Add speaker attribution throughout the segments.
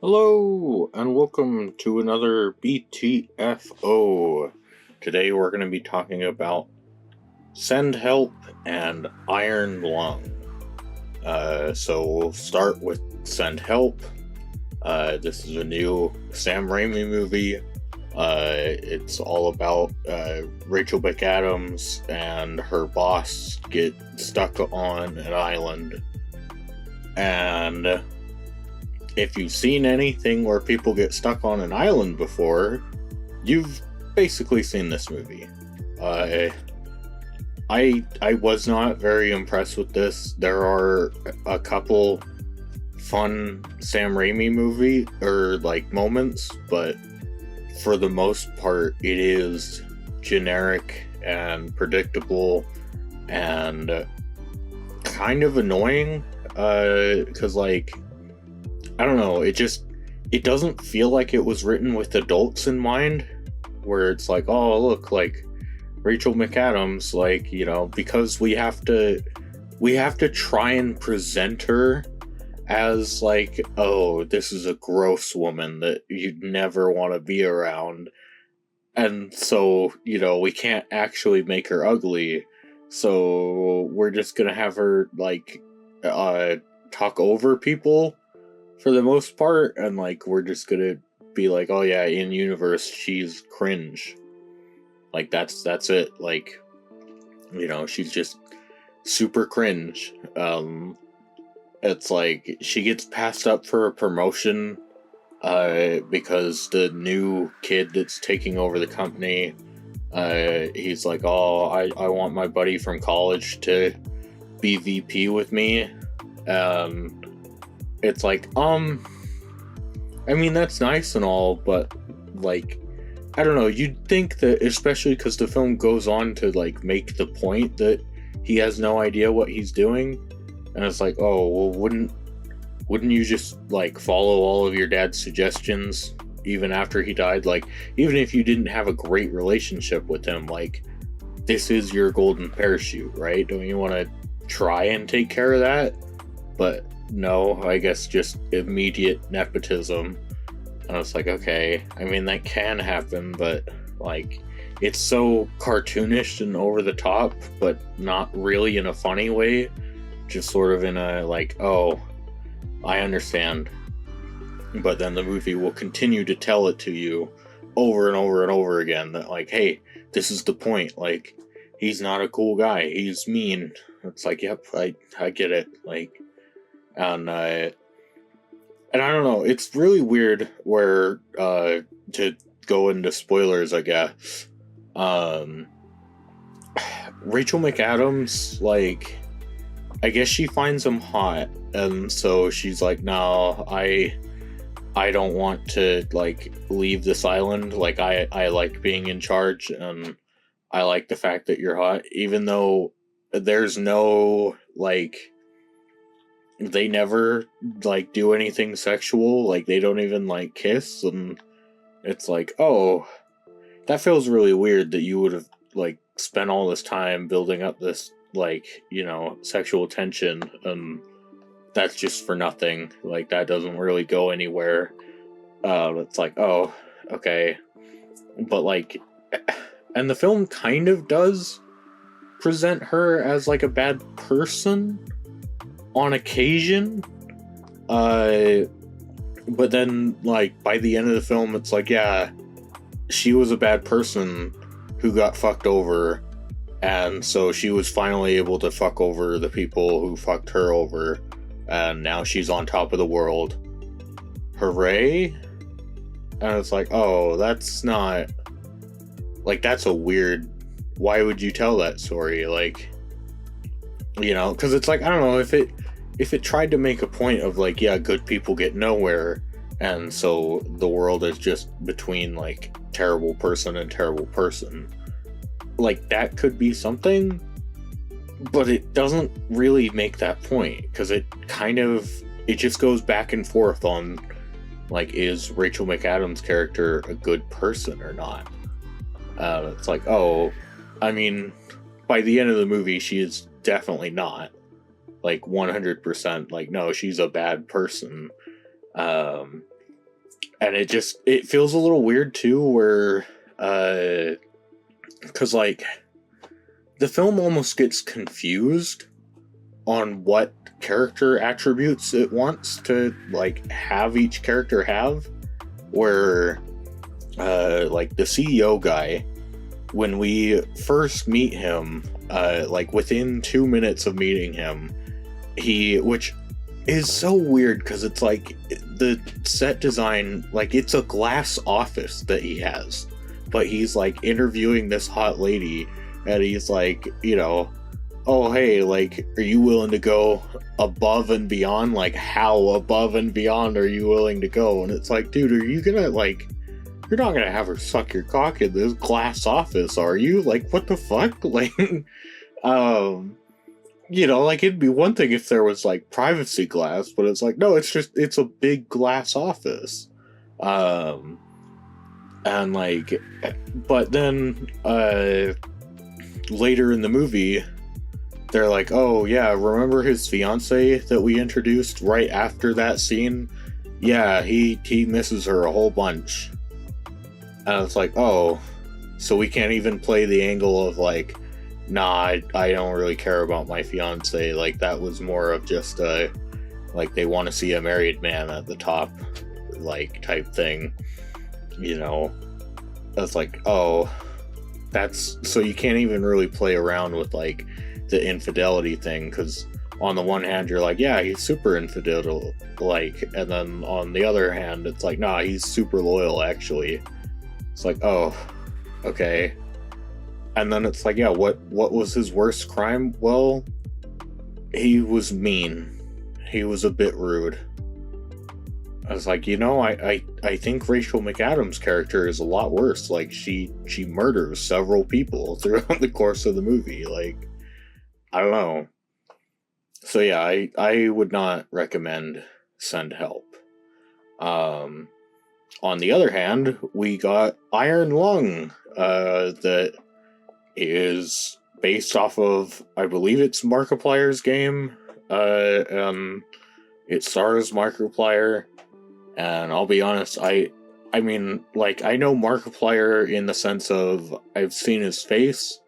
Speaker 1: Hello, and welcome to another BTFO. Today we're going to be talking about Send Help and Iron Lung. So we'll start with Send Help. This is a new Sam Raimi movie. It's all about Rachel McAdams and her boss get stuck on an island. And if you've seen anything where people get stuck on an island before, you've basically seen this movie. I was not very impressed with this. There are a couple fun Sam Raimi movie or moments, but for the most part, it is generic and predictable and kind of annoying. Because I don't know, it doesn't feel like it was written with adults in mind, where it's like, oh, look, Rachel McAdams, because we have to try and present her as oh, this is a gross woman that you'd never want to be around. And so, we can't actually make her ugly. So we're just gonna have her talk over people for the most part, and we're just gonna be like, oh yeah, in universe she's cringe. That's it. She's just super cringe. It's like she gets passed up for a promotion because the new kid that's taking over the company, he's like, oh, I want my buddy from college to be VP with me. It's like, I mean, that's nice and all, but I don't know, you'd think that, especially because the film goes on to make the point that he has no idea what he's doing, and it's like, oh, well, wouldn't you just follow all of your dad's suggestions even after he died? Even if you didn't have a great relationship with him, this is your golden parachute, right? Don't you want to try and take care of that? But no, I guess just immediate nepotism. And it's like, okay, I mean, that can happen, but it's so cartoonish and over the top, but not really in a funny way. Just sort of in a oh, I understand. But then the movie will continue to tell it to you over and over and over again that hey, this is the point. He's not a cool guy. He's mean. It's like, yep, I get it. And I don't know, it's really weird where to go into spoilers, I guess. Rachel McAdams, I guess she finds him hot, and so she's like, no, I don't want to leave this island. I like being in charge, and I like the fact that you're hot, even though there's no they never do anything sexual. They don't even kiss, and it's like, oh, that feels really weird that you would have spent all this time building up this sexual tension, and that's just for nothing. That doesn't really go anywhere. It's like, oh, okay. But and the film kind of does present her as a bad person on occasion, but then by the end of the film, it's like, yeah, she was a bad person who got fucked over, and so she was finally able to fuck over the people who fucked her over, and now she's on top of the world. Hooray! And it's like, oh, that's not that's a weird, why would you tell that story? Because it's I don't know, if it tried to make a point of yeah, good people get nowhere, and so the world is just between terrible person and terrible person, that could be something, but it doesn't really make that point, because it just goes back and forth on is Rachel McAdams' character a good person or not? It's like, oh, I mean, by the end of the movie, she is definitely not 100%. No, she's a bad person. And it feels a little weird too, where because like the film almost gets confused on what character attributes it wants to like have each character have, where like the CEO guy, when we first meet him, like within 2 minutes of meeting him, which is so weird because it's like the set design, like it's a glass office that he has, but he's like interviewing this hot lady, and he's like, oh hey, like, are you willing to go above and beyond? Like, how above and beyond are you willing to go? And it's like, dude, are you gonna like, you're not gonna have her suck your cock in this glass office, are you? Like, what the fuck? Like, like it'd be one thing if there was like privacy glass, but it's like, no, it's a big glass office. And like, but then later in the movie, they're like, oh yeah, remember his fiance that we introduced right after that scene? Yeah, he misses her a whole bunch. And it's like, oh, so we can't even play the angle of like, nah, I don't really care about my fiance. Like, that was more of just like they want to see a married man at the top, like, type thing. That's like, oh, that's, so you can't even really play around with like the infidelity thing, because on the one hand you're like, yeah, he's super infidel, like, and then on the other hand it's like, nah, he's super loyal actually. It's like, oh, okay. And then it's like, yeah, what was his worst crime? Well, he was mean. He was a bit rude. I was like, I think Rachel McAdams' character is a lot worse. Like, she murders several people throughout the course of the movie. Like, I don't know. So yeah, I would not recommend Send Help. On the other hand, we got Iron Lung, that is based off of, I believe it's Markiplier's game, and it stars Markiplier, and I'll be honest, I mean, like, I know Markiplier in the sense of, I've seen his face,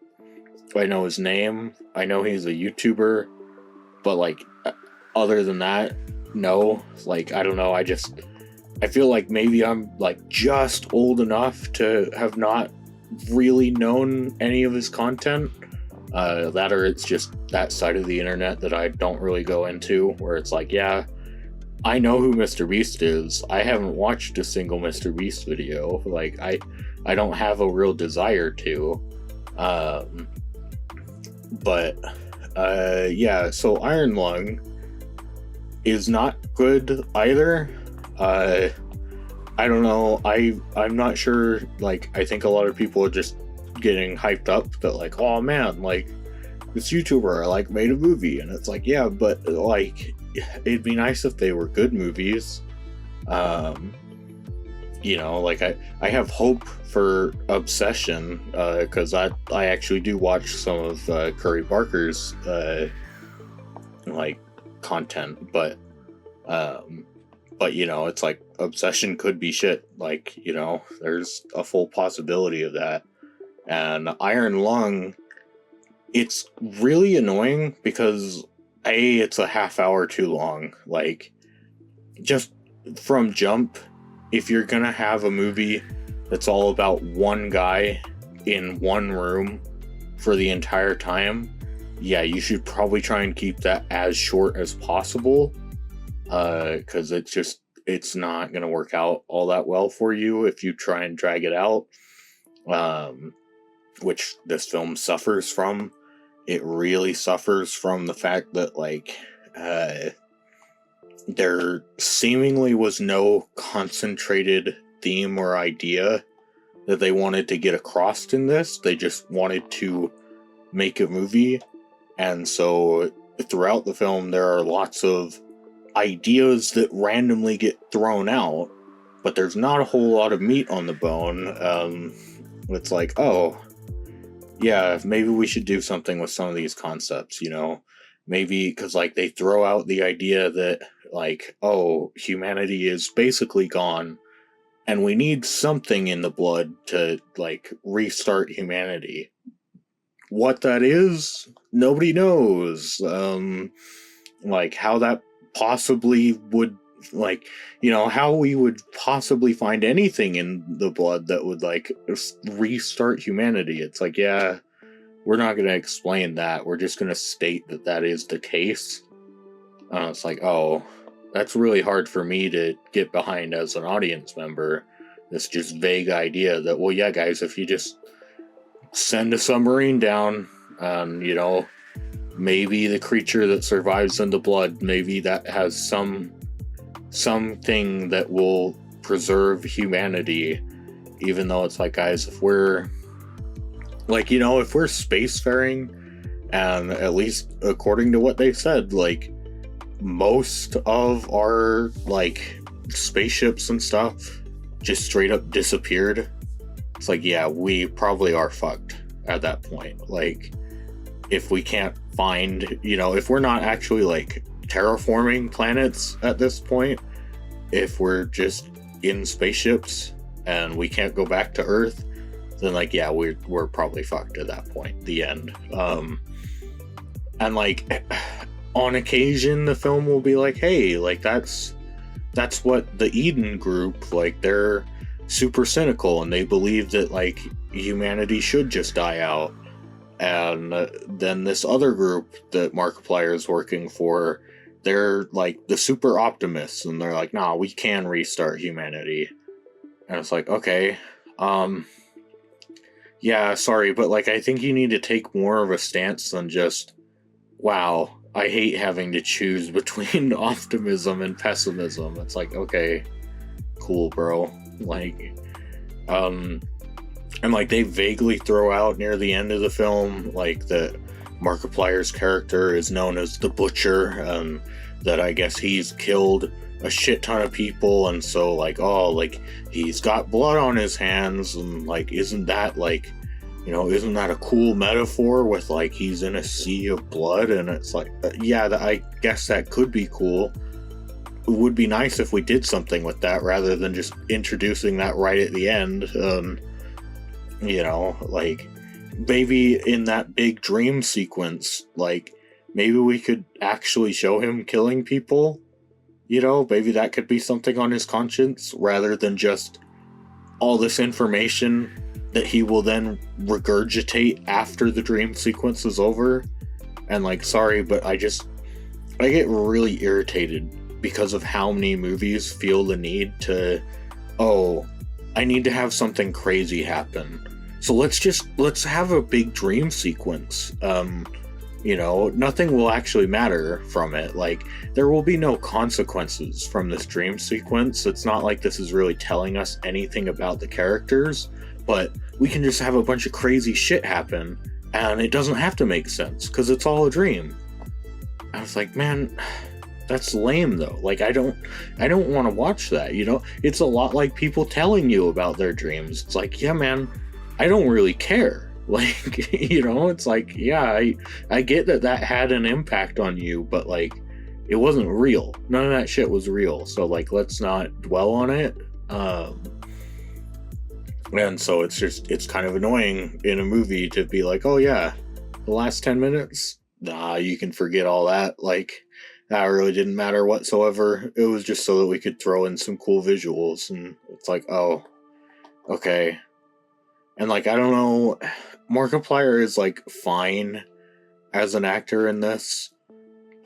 Speaker 1: I know his name, I know he's a YouTuber, but, like, other than that, no, like, I don't know, I feel like maybe I'm, like, just old enough to have not really known any of his content, that or it's just that side of the internet that I don't really go into, where it's like, yeah, I know who Mr. Beast is, I haven't watched a single Mr. Beast video, like, I don't have a real desire to, but, yeah, so Iron Lung is not good either. I don't know, I'm not sure, like, I think a lot of people are just getting hyped up that, like, oh man, like, this YouTuber, like, made a movie, and it's like, yeah, but, like, it'd be nice if they were good movies. Like, I have hope for Obsession, because I actually do watch some of Curry Barker's, like, content, but, it's like, Obsession could be shit, like, there's a full possibility of that. And Iron Lung, it's really annoying because it's a half hour too long. Like, just from jump, if you're gonna have a movie that's all about one guy in one room for the entire time, yeah, you should probably try and keep that as short as possible, because it's not gonna work out all that well for you if you try and drag it out, which this film suffers from. It really suffers from the fact that, like, there seemingly was no concentrated theme or idea that they wanted to get across in this. They just wanted to make a movie, and so throughout the film there are lots of ideas that randomly get thrown out, but there's not a whole lot of meat on the bone. It's like, oh, yeah, maybe we should do something with some of these concepts, maybe, because, like, they throw out the idea that, like, oh, humanity is basically gone, and we need something in the blood to, like, restart humanity. What that is, nobody knows. Like, how that possibly would, like, you know, how we would possibly find anything in the blood that would, like, restart humanity. It's like, yeah, we're not going to explain that. We're just going to state that that is the case. It's like, oh, that's really hard for me to get behind as an audience member. This just vague idea that, well, yeah, guys, if you just send a submarine down, you know, maybe the creature that survives in the blood, maybe that has something that will preserve humanity. Even though it's like, guys, if we're, like, you know, if we're spacefaring, and at least according to what they said, like, most of our, like, spaceships and stuff just straight up disappeared. It's like, yeah, we probably are fucked at that point. Like, if we can't find, you know, if we're not actually, like, terraforming planets at this point, if we're just in spaceships and we can't go back to Earth, then, like, yeah, we're probably fucked at that point. The end. And, like, on occasion the film will be like, hey, like, that's what the Eden group, like, they're super cynical and they believe that, like, humanity should just die out. And then this other group that Markiplier is working for, they're, like, the super optimists, and they're like, nah, we can restart humanity. And it's like, okay, yeah, sorry, but, like, I think you need to take more of a stance than just, wow, I hate having to choose between optimism and pessimism. It's like, okay, cool, bro. Like, and, like, they vaguely throw out near the end of the film, like, that Markiplier's character is known as the Butcher, that I guess he's killed a shit ton of people, and so, like, oh, like, he's got blood on his hands, and, like, isn't that, like, you know, isn't that a cool metaphor with, like, he's in a sea of blood? And it's like, yeah, I guess that could be cool. It would be nice if we did something with that rather than just introducing that right at the end. You know, like, maybe in that big dream sequence, like, maybe we could actually show him killing people. You know, maybe that could be something on his conscience rather than just all this information that he will then regurgitate after the dream sequence is over. And, like, sorry, but I get really irritated because of how many movies feel the need to, oh, I need to have something crazy happen, so let's have a big dream sequence. You know, nothing will actually matter from it. Like, there will be no consequences from this dream sequence. It's not like this is really telling us anything about the characters, but we can just have a bunch of crazy shit happen, and it doesn't have to make sense, because it's all a dream. I was like, man, that's lame, though. Like, I don't want to watch that, you know? It's a lot like people telling you about their dreams. It's like, yeah, man, I don't really care. Like, you know, it's like, yeah, I get that had an impact on you, but, like, it wasn't real. None of that shit was real. So, like, let's not dwell on it. And so it's kind of annoying in a movie to be like, oh yeah, the last 10 minutes, nah, you can forget all that. Like, that really didn't matter whatsoever. It was just so that we could throw in some cool visuals. And it's like, oh, okay. And, like, I don't know, Markiplier is, like, fine as an actor in this.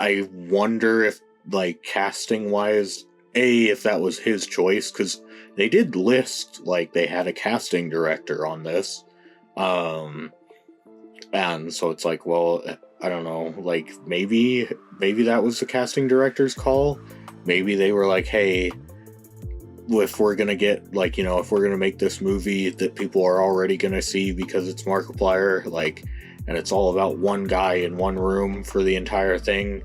Speaker 1: I wonder if, like, casting wise, if that was his choice, because they did list, like, they had a casting director on this. And so it's like, well, I don't know, like, maybe that was the casting director's call. Maybe they were like, hey, if we're gonna get, like, you know, if we're gonna make this movie that people are already gonna see because it's Markiplier, like, and it's all about one guy in one room for the entire thing,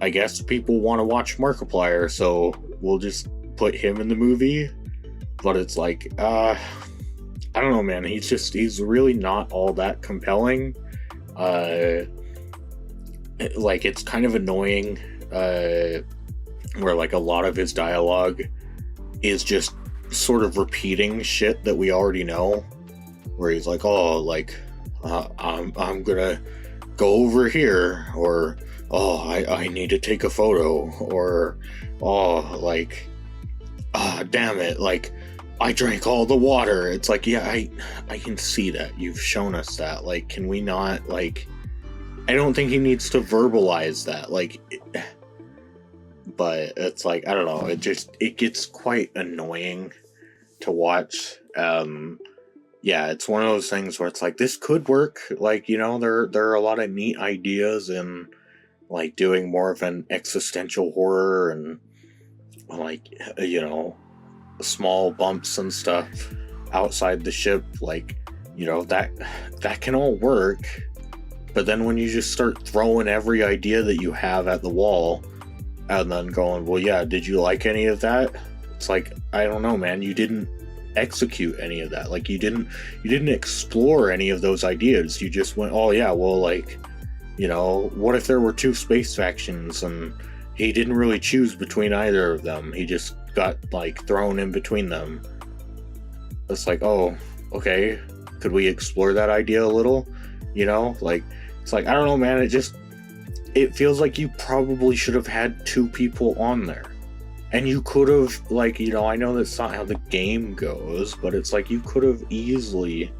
Speaker 1: I guess people want to watch Markiplier, so we'll just put him in the movie. But it's like, I don't know, man, he's really not all that compelling. Like, it's kind of annoying, where, like, a lot of his dialogue is just sort of repeating shit that we already know, where he's like, oh, like, I'm gonna go over here, or oh, I need to take a photo, or oh, like, ah, damn it, like, I drank all the water. It's like, yeah, I can see that. You've shown us that. Like, can we not, like, I don't think he needs to verbalize that. Like, but it's like, I don't know, it gets quite annoying to watch. Yeah, it's one of those things where it's like, this could work. Like, you know, there are a lot of neat ideas in like doing more of an existential horror, and like, you know, small bumps and stuff outside the ship, like, you know, that can all work. But then when you just start throwing every idea that you have at the wall and then going, well, yeah, did you like any of that? It's like, I don't know, man, you didn't execute any of that. Like, you didn't explore any of those ideas. You just went, oh yeah, well, like, you know, what if there were two space factions and he didn't really choose between either of them, he just got like thrown in between them? It's like, oh, okay, could we explore that idea a little? You know, like, it's like, I don't know, man, it feels like you probably should have had two people on there. And you could have, like, you know, I know that's not how the game goes, but it's like you could have easily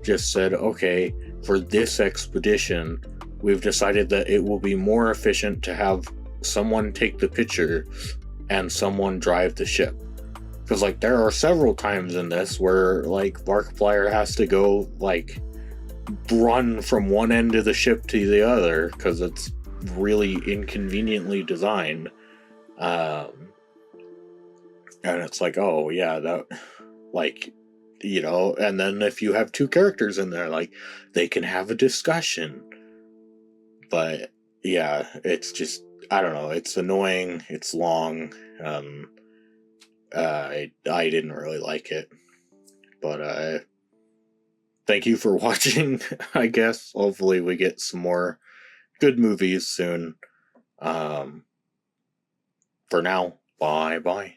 Speaker 1: just said, okay, for this expedition, we've decided that it will be more efficient to have someone take the picture and someone drive the ship. Because, like, there are several times in this where, like, Markiplier has to go, like, run from one end of the ship to the other because it's really inconveniently designed. And it's like, oh yeah, that, like, you know, and then if you have two characters in there, like, they can have a discussion. But yeah, it's just, I don't know, it's annoying, it's long. I didn't really like it, but thank you for watching. I guess hopefully we get some more good movies soon. For now, bye bye.